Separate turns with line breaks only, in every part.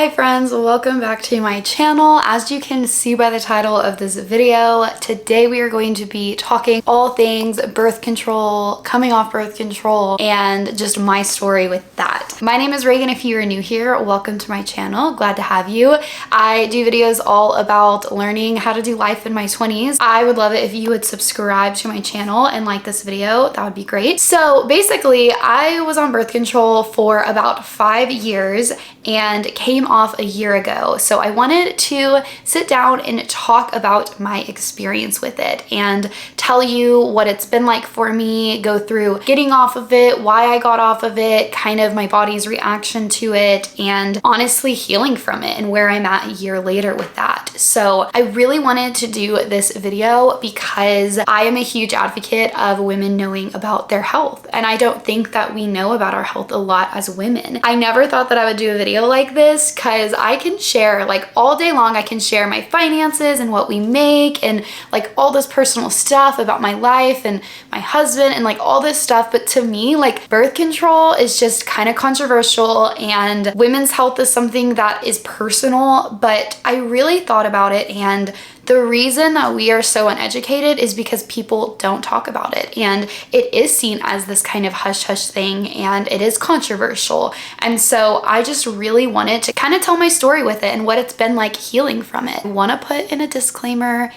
Hi friends, welcome back to my channel. As you can see by the title of this video, today we are going to be talking all things birth control, coming off birth control, and just my story with that. My name is Reagan. If you are new here, welcome to my channel. Glad to have you. I do videos all about learning how to do life in my 20s. I would love it if you would subscribe to my channel and like this video. That would be great. So basically, I was on birth control for about 5 years and came off a year ago. So I wanted to sit down and talk about my experience with it and tell you what it's been like for me, go through getting off of it, why I got off of it, kind of my body's reaction to it, and honestly healing from it and where I'm at a year later with that. So I really wanted to do this video because I am a huge advocate of women knowing about their health. And I don't think that we know about our health a lot as women. I never thought that I would do a video like this because I can share like all day long. I can share my finances and what we make and like all this personal stuff about my life and my husband and like all this stuff. But to me, like birth control is just kind of controversial and women's health is something that is personal, but I really thought about it, and the reason that we are so uneducated is because people don't talk about it, and it is seen as this kind of hush-hush thing, and it is controversial. And so I just really wanted to kind of tell my story with it and what it's been like healing from it. I want to put in a disclaimer,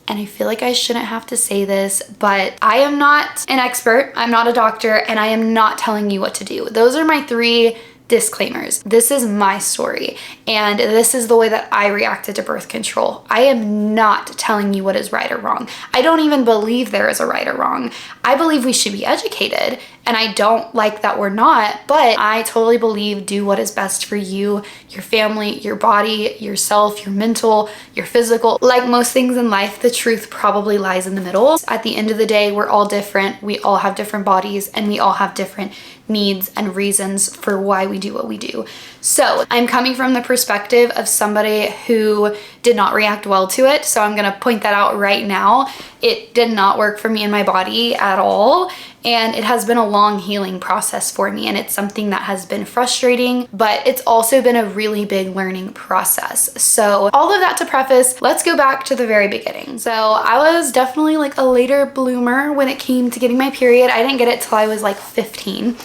and I feel like I shouldn't have to say this, but I am not an expert, I'm not a doctor, and I am not telling you what to do. Those are my 3 disclaimers. This is my story, and this is the way that I reacted to birth control. I am not telling you what is right or wrong. I don't even believe there is a right or wrong. I believe we should be educated, and I don't like that we're not, but I totally believe do what is best for you, your family, your body, yourself, your mental, your physical. Like most things in life, the truth probably lies in the middle. At the end of the day, we're all different. We all have different bodies, and we all have different needs and reasons for why we do what we do. So I'm coming from the perspective of somebody who did not react well to it. So I'm gonna point that out right now. It did not work for me and my body at all. And it has been a long healing process for me, and it's something that has been frustrating, but it's also been a really big learning process. So all of that to preface, let's go back to the very beginning. So I was definitely like a later bloomer when it came to getting my period. I didn't get it till I was like 15.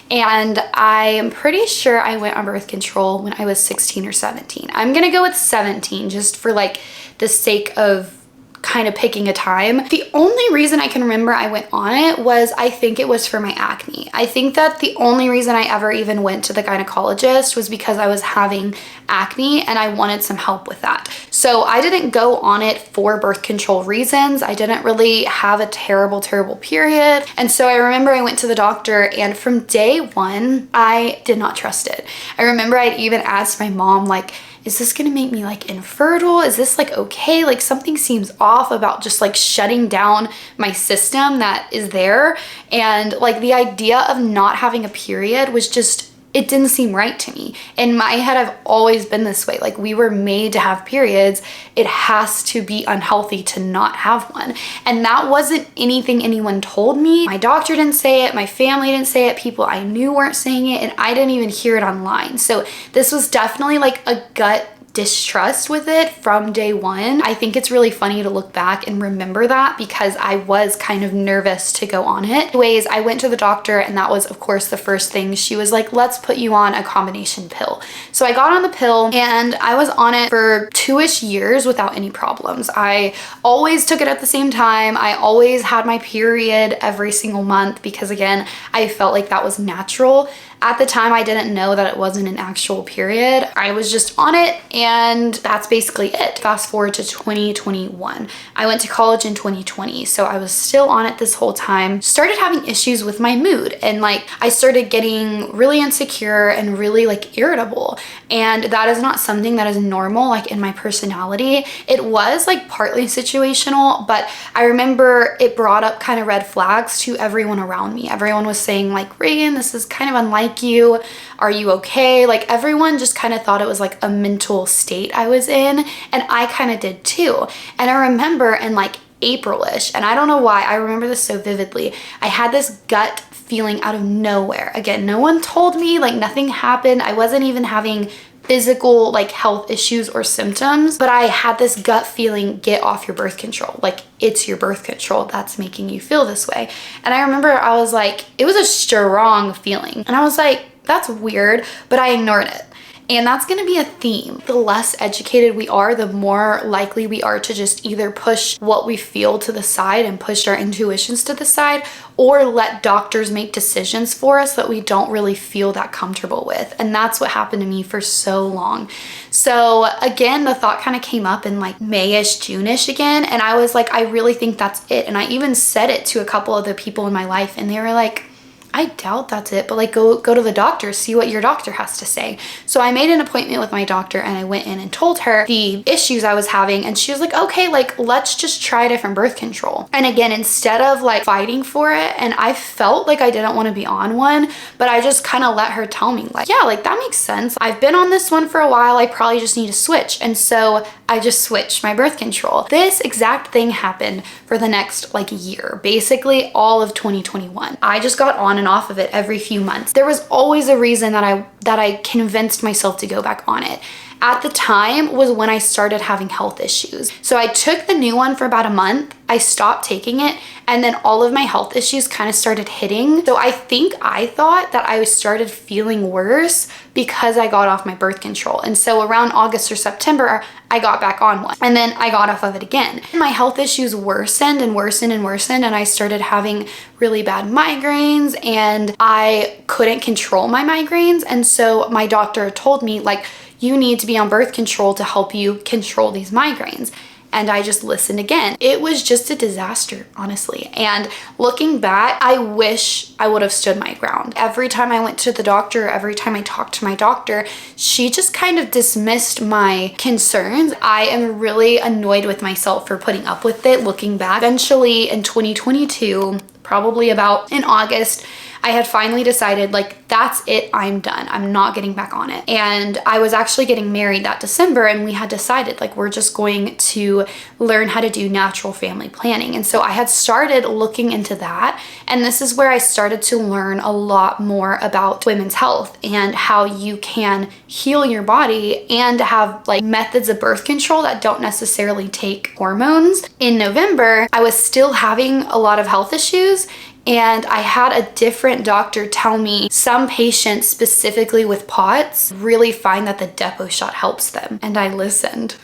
And I'm pretty sure I went on birth control when I was 16 or 17. I'm gonna go with 17 just for like the sake of kind of picking a time. The only reason I can remember I went on it was I think it was for my acne. I think that the only reason I ever even went to the gynecologist was because I was having acne and I wanted some help with that. So I didn't go on it for birth control reasons. I didn't really have a terrible period. And so I remember I went to the doctor, and from day one, I did not trust it. I remember I'd even asked my mom, like, is this gonna make me like infertile? Is this like okay? Like something seems off about just like shutting down my system that is there. And like the idea of not having a period was just, it didn't seem right to me. In my head, I've always been this way. Like we were made to have periods. It has to be unhealthy to not have one. And that wasn't anything anyone told me. My doctor didn't say it. My family didn't say it. People I knew weren't saying it. And I didn't even hear it online. So this was definitely like a gut distrust with it from day one. I think it's really funny to look back and remember that because I was kind of nervous to go on it. Anyways, I went to the doctor, and that was of course the first thing. She was like, let's put you on a combination pill. So I got on the pill, and I was on it for 2-ish years without any problems. I always took it at the same time. I always had my period every single month because again, I felt like that was natural. At the time, I didn't know that it wasn't an actual period. I was just on it, and that's basically it. Fast forward to 2021. I went to college in 2020, so I was still on it this whole time. Started having issues with my mood, and like I started getting really insecure and really like irritable. And that is not something that is normal like in my personality. It was like partly situational, but I remember it brought up kind of red flags to everyone around me. Everyone was saying like, Reagan, this is kind of unlike you. Are you okay? Like everyone just kind of thought it was like a mental state I was in, and I kind of did too. And I remember in like April-ish, and I don't know why, I remember this so vividly. I had this gut feeling out of nowhere. Again, no one told me, like nothing happened. I wasn't even having physical like health issues or symptoms, but I had this gut feeling, get off your birth control. Like, it's your birth control that's making you feel this way. And I remember I was like, it was a strong feeling. And I was like, that's weird, but I ignored it. And that's gonna be a theme. The less educated we are, the more likely we are to just either push what we feel to the side and push our intuitions to the side, or let doctors make decisions for us that we don't really feel that comfortable with. And that's what happened to me for so long. So again, the thought kind of came up in like May-ish, June-ish again. And I was like, I really think that's it. And I even said it to a couple of the people in my life, and they were like, I doubt that's it, but like go to the doctor, see what your doctor has to say. So I made an appointment with my doctor, and I went in and told her the issues I was having, and she was like, okay, like let's just try different birth control. And again, instead of like fighting for it, and I felt like I didn't want to be on one, but I just kind of let her tell me like, yeah, like that makes sense. I've been on this one for a while, I probably just need to switch. And so I just switched my birth control. This exact thing happened for the next like year, basically all of 2021. I just got on and off of it every few months. There was always a reason that I convinced myself to go back on it. At the time was when I started having health issues. So I took the new one for about a month, I stopped taking it, and then all of my health issues kind of started hitting. So I thought that I started feeling worse because I got off my birth control. And so around August or September, I got back on one, and then I got off of it again. My health issues worsened and worsened and worsened, and I started having really bad migraines, and I couldn't control my migraines. And so my doctor told me like, you need to be on birth control to help you control these migraines. And I just listened again. It was just a disaster, honestly. And looking back, I wish I would have stood my ground. Every time I went to the doctor, every time I talked to my doctor, she just kind of dismissed my concerns. I am really annoyed with myself for putting up with it looking back. Eventually in 2022, probably about in August, I had finally decided like, that's it, I'm done. I'm not getting back on it. And I was actually getting married that December, and we had decided like, we're just going to learn how to do natural family planning. And so I had started looking into that. And this is where I started to learn a lot more about women's health and how you can heal your body and have like methods of birth control that don't necessarily take hormones. In November, I was still having a lot of health issues, and I had a different doctor tell me some patients, specifically with POTS, really find that the depot shot helps them. And I listened.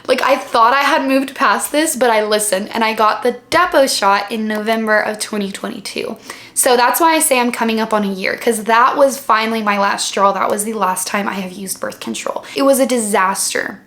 Like, I thought I had moved past this, but I listened, and I got the depot shot in November of 2022. So that's why I say I'm coming up on a year, because that was finally my last straw. That was the last time I have used birth control. It was a disaster.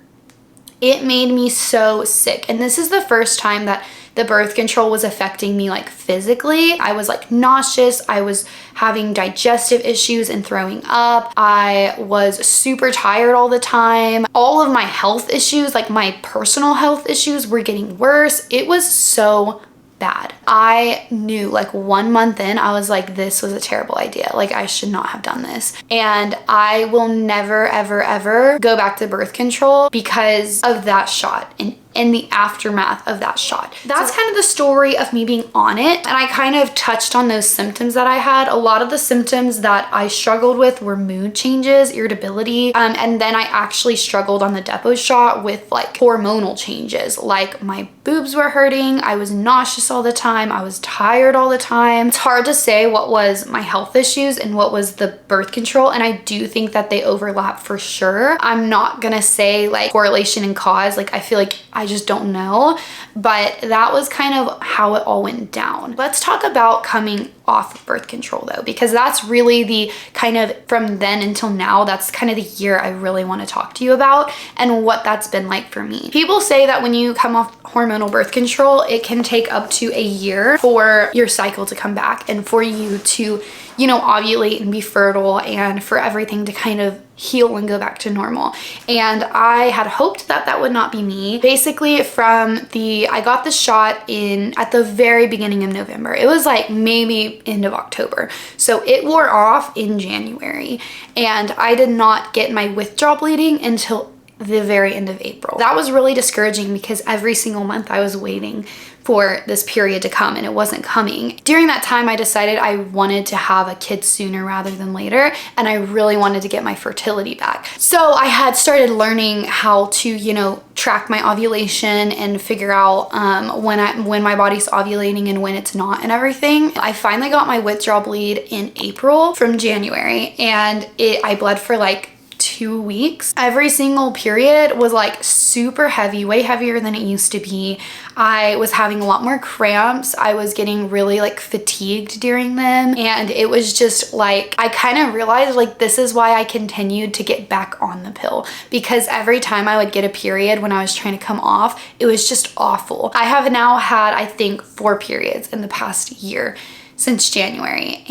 It made me so sick. And this is the first time that the birth control was affecting me like physically. I was like nauseous. I was having digestive issues and throwing up. I was super tired all the time. All of my health issues, like my personal health issues, were getting worse. It was so bad. I knew like 1 month in, I was like, this was a terrible idea. Like, I should not have done this. And I will never, ever, ever go back to birth control because of that shot and in the aftermath of that shot. That's kind of the story of me being on it. And I kind of touched on those symptoms that I had. A lot of the symptoms that I struggled with were mood changes, irritability, and then I actually struggled on the depot shot with like hormonal changes. Like, my boobs were hurting, I was nauseous all the time, I was tired all the time. It's hard to say what was my health issues and what was the birth control, and I do think that they overlap for sure. I'm not gonna say like correlation and cause, like I feel like I just don't know, but that was kind of how it all went down. Let's talk about coming off of birth control though, because that's really the kind of, from then until now, that's kind of the year I really want to talk to you about and what that's been like for me. People say that when you come off hormonal birth control, it can take up to a year for your cycle to come back and for you to, you know, ovulate and be fertile and for everything to kind of heal and go back to normal. And I had hoped that that would not be me. Basically I got the shot at the very beginning of November. It was like maybe end of October. So it wore off in January, and I did not get my withdrawal bleeding until the very end of April. That was really discouraging because every single month I was waiting for this period to come and it wasn't coming. During that time, I decided I wanted to have a kid sooner rather than later, and I really wanted to get my fertility back. So I had started learning how to, you know, track my ovulation and figure out when my body's ovulating and when it's not and everything. I finally got my withdrawal bleed in April from January, and I bled for like 2 weeks. Every single period was like super heavy, way heavier than it used to be. I was having a lot more cramps. I was getting really like fatigued during them. And it was just like, I kind of realized like this is why I continued to get back on the pill, because every time I would get a period when I was trying to come off, it was just awful. I have now had, I think, 4 periods in the past year since January,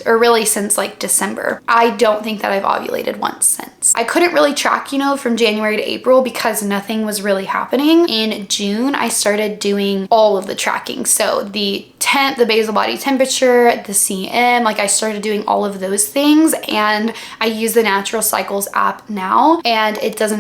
or really since like December. I don't think that I've ovulated once since. I couldn't really track, you know, from January to April because nothing was really happening. In June, I started doing all of the tracking. So the temp, the basal body temperature, the CM, like I started doing all of those things, and I use the Natural Cycles app now, and it did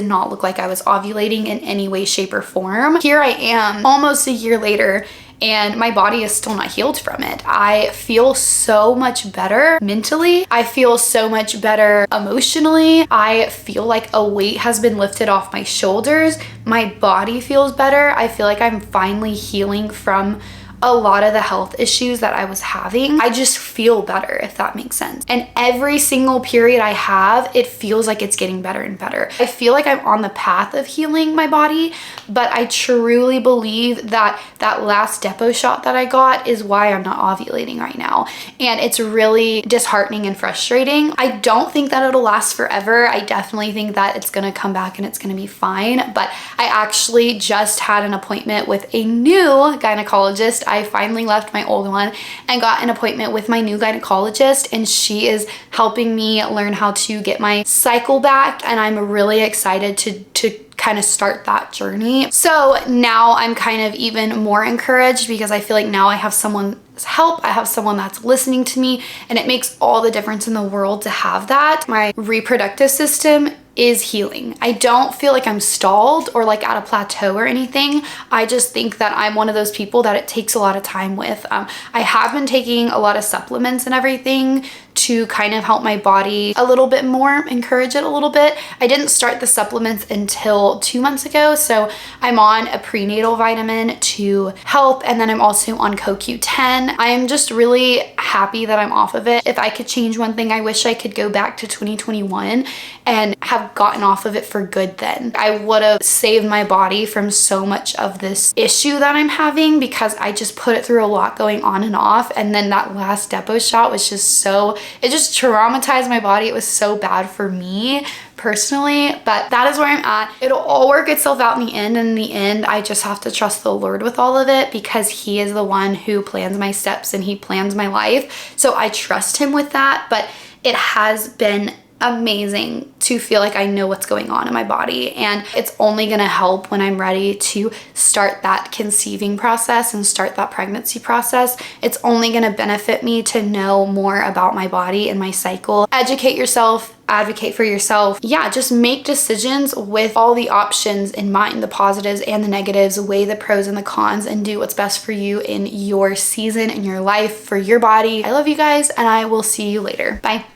not look like I was ovulating in any way, shape, or form. Here I am almost a year later, and my body is still not healed from it. I feel so much better mentally. I feel so much better emotionally. I feel like a weight has been lifted off my shoulders. My body feels better. I feel like I'm finally healing from a lot of the health issues that I was having. I just feel better, if that makes sense. And every single period I have, it feels like it's getting better and better. I feel like I'm on the path of healing my body, but I truly believe that that last depot shot that I got is why I'm not ovulating right now. And it's really disheartening and frustrating. I don't think that it'll last forever. I definitely think that it's gonna come back and it's gonna be fine. But I actually just had an appointment with a new gynecologist. I finally left my old one and got an appointment with my new gynecologist, and she is helping me learn how to get my cycle back, and I'm really excited to kind of start that journey. So now I'm kind of even more encouraged because I feel like now I have someone's help. I have someone that's listening to me, and it makes all the difference in the world to have that. My reproductive system is healing. I don't feel like I'm stalled or like at a plateau or anything. I just think that I'm one of those people that it takes a lot of time with. I have been taking a lot of supplements and everything to kind of help my body a little bit more, encourage it a little bit. I didn't start the supplements until 2 months ago, so I'm on a prenatal vitamin to help, and then I'm also on CoQ10. I'm just really happy that I'm off of it. If I could change one thing, I wish I could go back to 2021 and have gotten off of it for good then. I would have saved my body from so much of this issue that I'm having because I just put it through a lot going on and off, and then that last depot shot was just it just traumatized my body. It was so bad for me personally, but that is where I'm at. It'll all work itself out in the end. And in the end, I just have to trust the Lord with all of it because He is the one who plans my steps and He plans my life. So I trust Him with that, but it has been amazing to feel like I know what's going on in my body, and it's only gonna help when I'm ready to start that conceiving process and start that pregnancy process. It's only gonna benefit me to know more about my body and my cycle. Educate yourself, advocate for yourself. Yeah, just make decisions with all the options in mind, the positives and the negatives, weigh the pros and the cons, and do what's best for you in your season, in your life, for your body. I love you guys, and I will see you later. Bye.